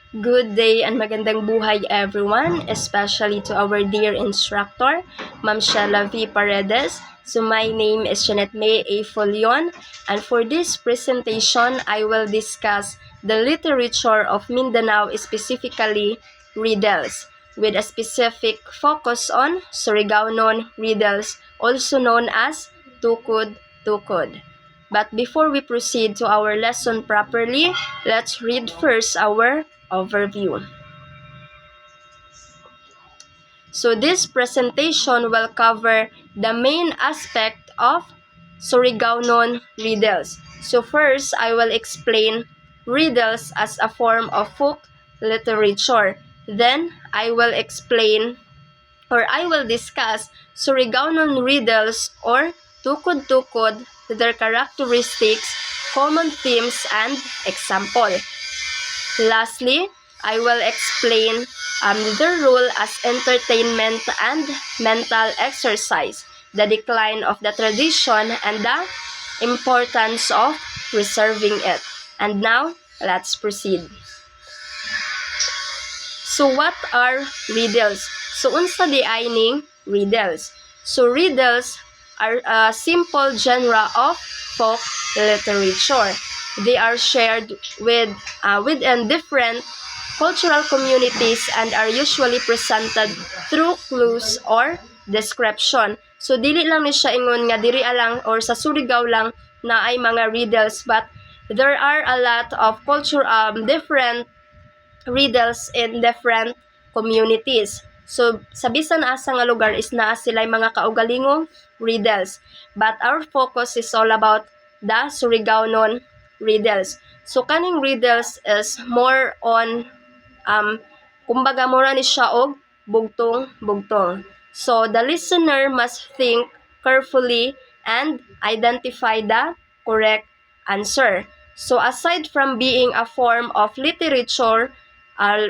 Good day and magandang buhay everyone, especially to our dear instructor, Ma'am Shella V. Paredes. So my name is Janet May A. Folion, and for this presentation, I will discuss the literature of Mindanao, specifically riddles, with a specific focus on Surigao-non riddles, also known as tukod-tukod. But before we proceed to our lesson properly, let's read first our overview. So this presentation will cover the main aspect of Surigao-non riddles. So first, I will explain riddles as a form of folk literature. Then, I will discuss Surigao-non riddles or tukod-tukod, their characteristics, common themes, and example. Lastly, I will explain the role as entertainment and mental exercise, the decline of the tradition, and the importance of preserving it. And now, let's proceed. So, what are riddles? So, unsa di ay riddles? So, riddles are a simple genre of folk literature. They are shared within different cultural communities and are usually presented through clues or description. So dili lang ni siya ingon nga diri lang or sa Surigao lang na ay mga riddles, but there are a lot of different riddles in different communities. So sa bisan asa nga lugar is naa sila mga kaugalingong riddles. But our focus is all about the Surigao-non riddles. So kaning riddles is more on kumbaga mura ni siya og bugtong-bugtong. So the listener must think carefully and identify the correct answer. So aside from being a form of literature,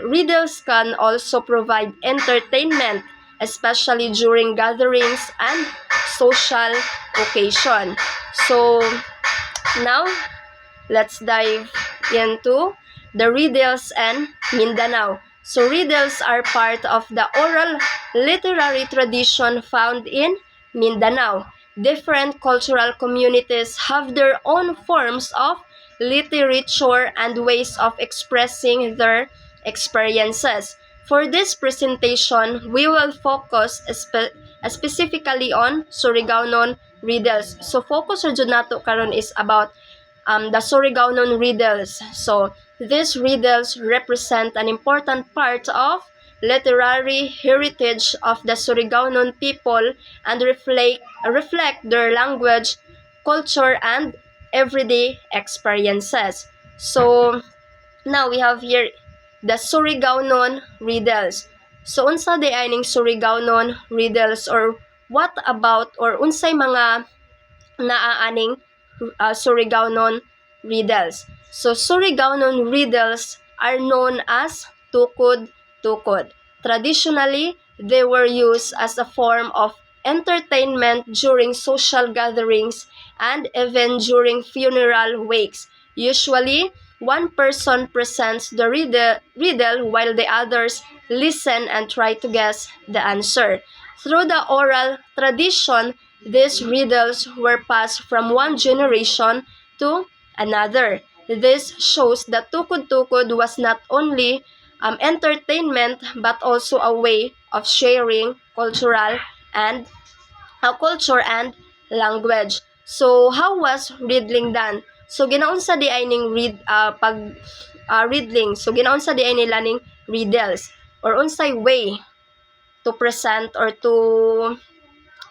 riddles can also provide entertainment, especially during gatherings and social occasion. So now, let's dive into the riddles and Mindanao. So riddles are part of the oral literary tradition found in Mindanao. Different cultural communities have their own forms of literature and ways of expressing their experiences. For this presentation, we will focus specifically on Surigao-non riddles. So focus ra jud nato karon is about the Surigao-non riddles. So these riddles represent an important part of literary heritage of the Surigao-non people and reflect their language, culture, and everyday experiences. So now we have here the Surigao-non riddles. So unsa di ay ning Surigao-non riddles, or what about or unsay mga naaaning Surigao-non riddles? So Surigao-non riddles are known as tukod-tukod. Traditionally, they were used as a form of entertainment during social gatherings and even during funeral wakes. Usually, one person presents the riddle while the others listen and try to guess the answer. Through the oral tradition, these riddles were passed from one generation to another. This shows that tukod-tukod was not only entertainment but also a way of sharing and culture and language. So how was riddling done? So ginaunsa di ay ning riddling. So ginaunsa di ay nila ning riddles, or unsay way to present or to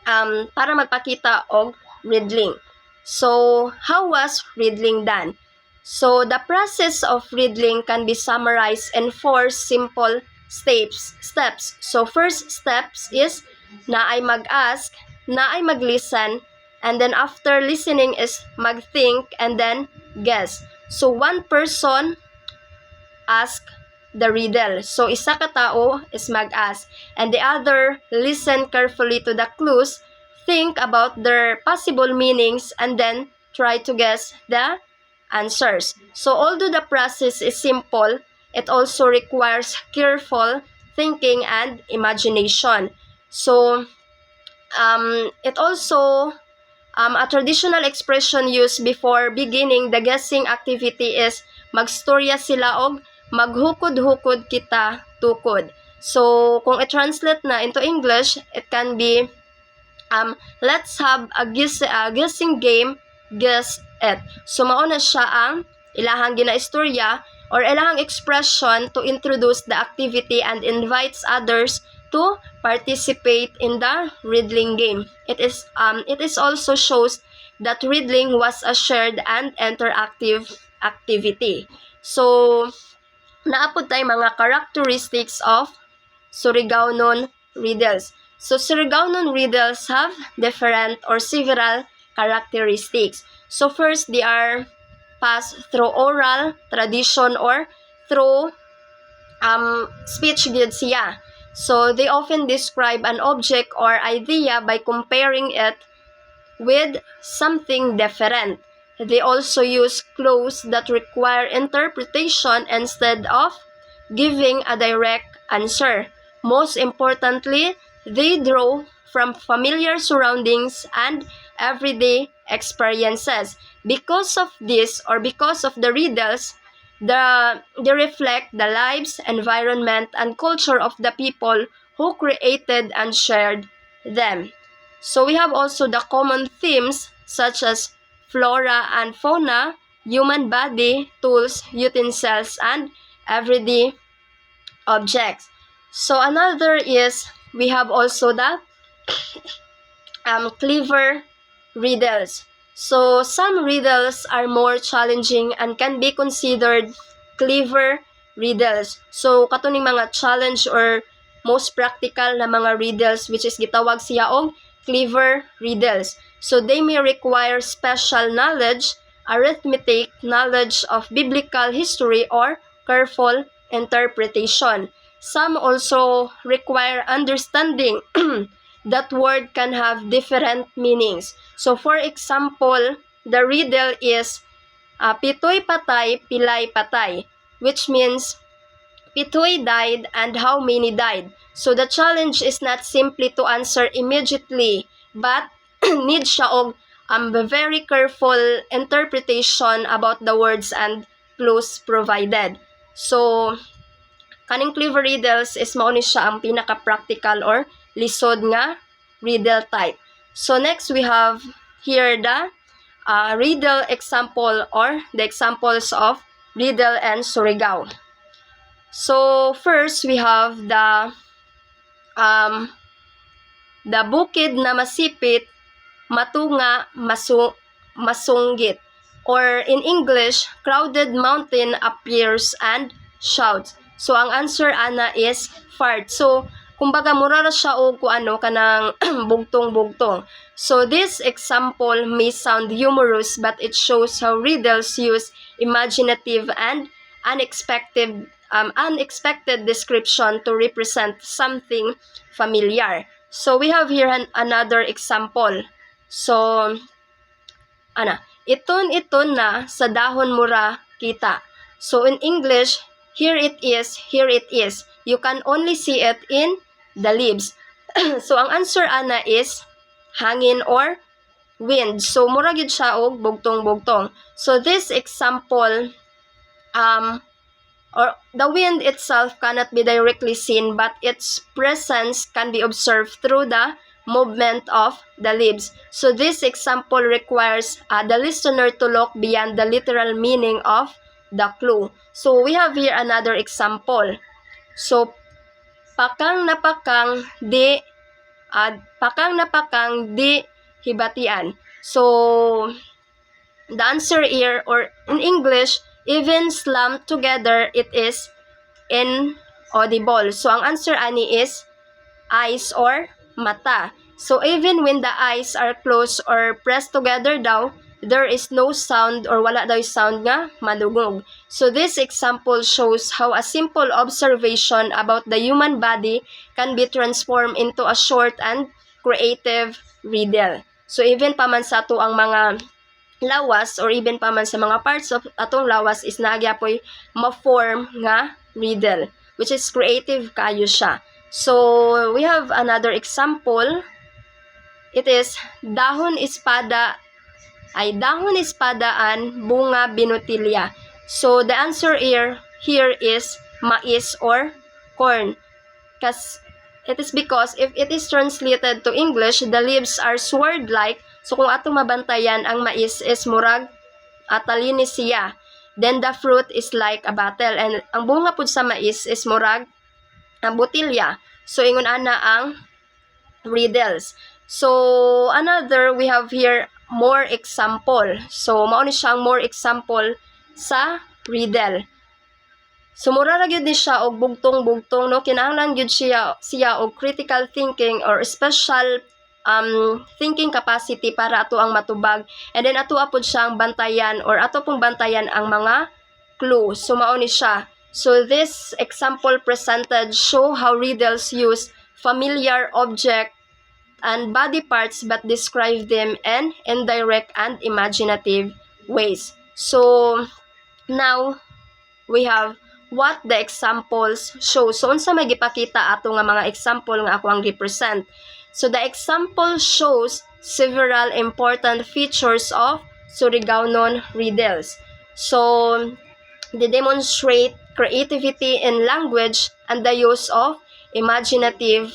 para magpakita og riddling. So how was riddling done? So the process of riddling can be summarized in 4 simple steps. So first steps is naay mag-ask, naay mag-listen, and then after listening is mag-think and then guess. So one person ask the riddle. So isa ka tao is mag-ask and the other listen carefully to the clues, think about their possible meanings, and then try to guess the answers. So although the process is simple, it also requires careful thinking and imagination. So, it also, a traditional expression used before beginning the guessing activity is magstorya sila og maghukod-hukod kita tukod. So, kung i-translate na into English, it can be, let's have a guessing game, guess it. So, mauna siya ang ilahang ginaistorya or ilahang expression to introduce the activity and invites others to participate in the riddling game. It is also shows that riddling was a shared and interactive activity. So, naapod tayo mga characteristics of Surigao-non riddles. So, Surigao-non riddles have different or several characteristics. So, first, they are passed through oral tradition or through speech gid siya. So, they often describe an object or idea by comparing it with something different. They also use clues that require interpretation instead of giving a direct answer. Most importantly, they draw from familiar surroundings and everyday experiences. Because of this, or because of the riddles, they reflect the lives, environment, and culture of the people who created and shared them. So we have also the common themes such as flora and fauna, human body, tools, utensils, and everyday objects. So another is we have also the clever riddles. So some riddles are more challenging and can be considered clever riddles. So katuning mga challenge or most practical na mga riddles which is gitawag siya og clever riddles. So they may require special knowledge, arithmetic, knowledge of biblical history, or careful interpretation. Some also require understanding that word can have different meanings. So for example, the riddle is pitoy patay, pilay patay, which means pitoy died and how many died. So the challenge is not simply to answer immediately, but need siya og very careful interpretation about the words and clues provided. So kaning clever riddles is mao ni siya ang pinaka-practical or lisod nga riddle type. So next we have here the riddle example or the examples of riddle and Surigao. So first we have the bukid na masipit, matunga, masunggit. Or in English, crowded mountain appears and shouts. So ang answer ana is fart. So kumbaga mura ra siya og kuano kanang bugtong-bugtong. So this example may sound humorous but it shows how riddles use imaginative and unexpected description to represent something familiar. So we have here another example. So iton na sa dahon mura kita. So in English, here it is, here it is. You can only see it in the leaves. So ang answer ana is hangin or wind. So mura gyud siya og bugtong-bugtong. So this example, or the wind itself cannot be directly seen, but its presence can be observed through the movement of the leaves. So this example requires the listener to look beyond the literal meaning of the clue. So we have here another example. So pakang napakang di hibatian. So the answer here, or in English, even slammed together, it is inaudible. So ang answer ani is eyes or mata. So even when the eyes are closed or pressed together daw, there is no sound or wala daw sound nga madugog. So this example shows how a simple observation about the human body can be transformed into a short and creative riddle. So even pa man sa to ang mga lawas or even pa man sa mga parts of atong lawas is nagyapoy ma-form nga riddle, which is creative kayo siya. So we have another example. It is dahon espadaan, bunga binutilya. So the answer here is mais or corn. It is because if it is translated to English, the leaves are sword-like. So kung atong mabantayan, ang mais is murag talinis siya. Then the fruit is like a battle. And ang bunga pud sa mais is murag butilya. So ingon ana ang riddles. So another, we have here more example. So mao ni siya ang more example sa riddle. So mura ra gyud ni siya og bugtong-bugtong, no, kinahanglan gyud siya og critical thinking or special thinking capacity para ato ang matubag, and then ato apod siyang bantayan or ato pong bantayan ang mga clue. So mao ni siya. So this example presented show how riddles use familiar object and body parts but describe them in indirect and imaginative ways. So now we have what the examples show. So unsa may gipakita ato nga mga example nga ako ang represent. So the example shows several important features of Surigao-non riddles. So they demonstrate creativity in language and the use of imaginative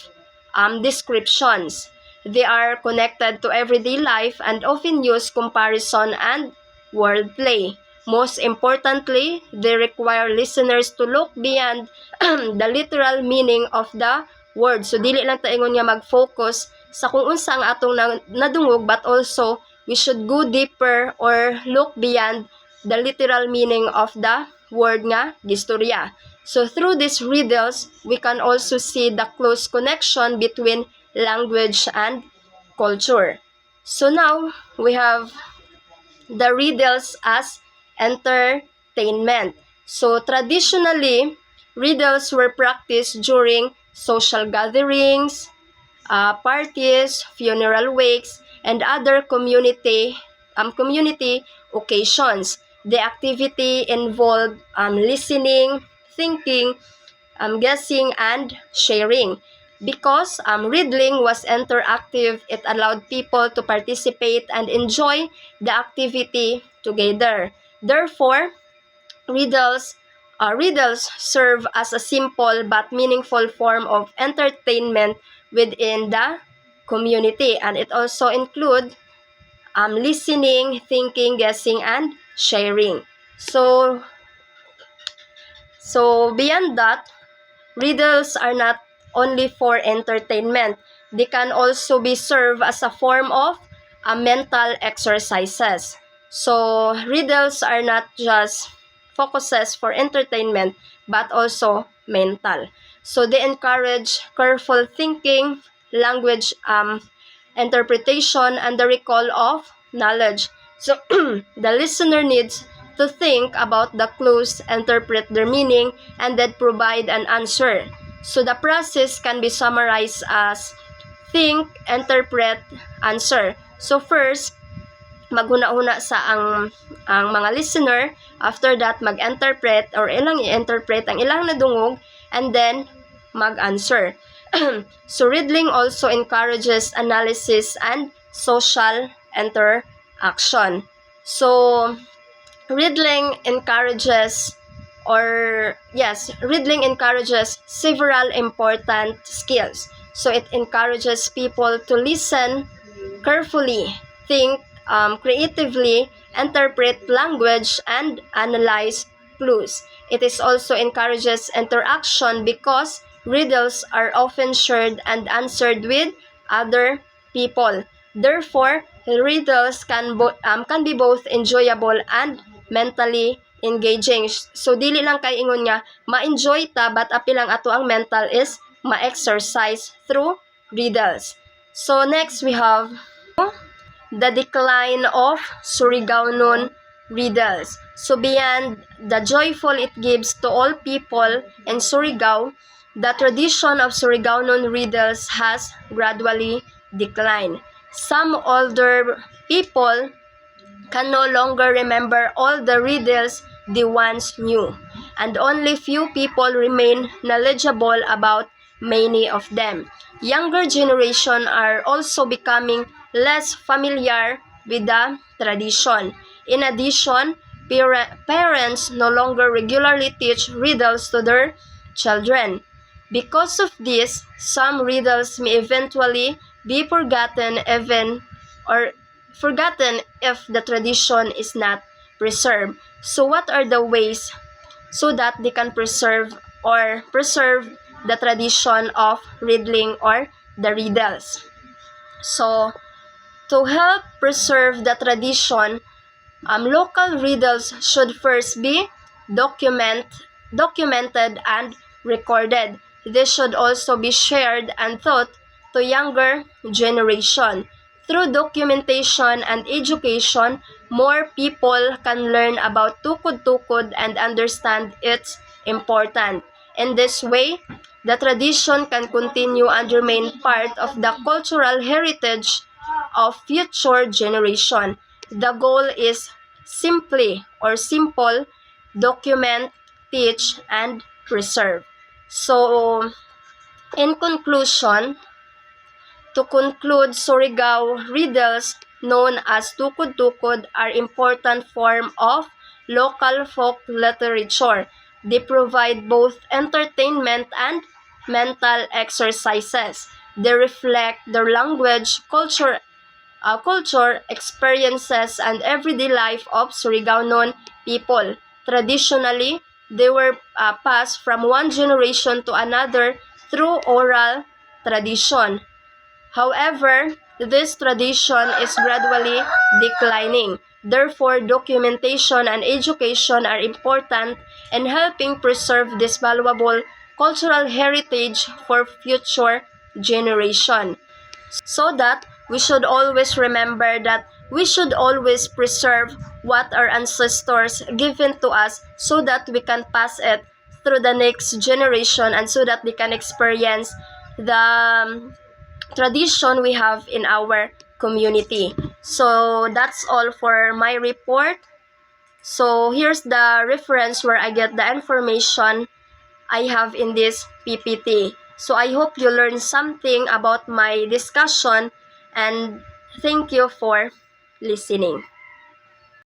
descriptions. They are connected to everyday life and often use comparison and wordplay. Most importantly, they require listeners to look beyond the literal meaning of the word. So dili lang ta ingon nga mag-focus sa kung unsa ang atong nadungog, but also we should go deeper or look beyond the literal meaning of the word nga gistorya. So through these riddles, we can also see the close connection between language and culture. So now we have the riddles as entertainment. So traditionally, riddles were practiced during social gatherings, parties, funeral wakes, and other community occasions. The activity involved listening, thinking, guessing, and sharing. Because riddling was interactive, it allowed people to participate and enjoy the activity together. Therefore, riddles serve as a simple but meaningful form of entertainment within the community, and it also include listening, thinking, guessing, and sharing. So beyond that, riddles are not only for entertainment. They can also be served as a form of mental exercises. So riddles are not just focuses for entertainment but also mental. So they encourage careful thinking, language interpretation, and the recall of knowledge. So the listener needs to think about the clues, interpret their meaning, and then provide an answer. So the process can be summarized as think, interpret, answer. So first, maghuna-huna sa ang mga listener. After that, mag-interpret or ilang i-interpret ang ilang nadungog, and then mag-answer. So riddling also encourages analysis and social interaction. So riddling encourages several important skills. So it encourages people to listen carefully, think creatively, interpret language, and analyze clues. It is also encourages interaction because riddles are often shared and answered with other people. Therefore, riddles can be both enjoyable and mentally engaging. So dili lang kay ingon nga ma-enjoy ta, but api lang ato ang mental is ma-exercise through riddles. So next we have the decline of Surigao-non riddles. So beyond the joyful it gives to all people in Surigao, the tradition of Surigao-non riddles has gradually declined. Some older people can no longer remember all the riddles they once knew, and only few people remain knowledgeable about many of them. Younger generation are also becoming less familiar with the tradition. In addition, parents no longer regularly teach riddles to their children. Because of this, some riddles may eventually be forgotten if the tradition is not preserved. So what are the ways so that they can preserve the tradition of riddling or the riddles? So to help preserve the tradition, local riddles should first be documented and recorded. They should also be shared and taught to younger generation. Through documentation and education, more people can learn about tukod-tukod and understand its importance. In this way, the tradition can continue and remain part of the cultural heritage of future generation. The goal is simple, document, teach, and preserve. So, in conclusion, to conclude, Surigao riddles known as tukod-tukod are important form of local folk literature. They provide both entertainment and mental exercises. They reflect the language, culture, experiences, and everyday life of Surigaonon people. Traditionally, they were passed from one generation to another through oral tradition. However, this tradition is gradually declining. Therefore, documentation and education are important in helping preserve this valuable cultural heritage for future generation. So that we should always remember that we should always preserve what our ancestors given to us so that we can pass it through the next generation and so that they can experience the tradition we have in our community. So that's all for my report. So here's the reference where I get the information I have in this PPT. So I hope you learned something about my discussion, and thank you for listening.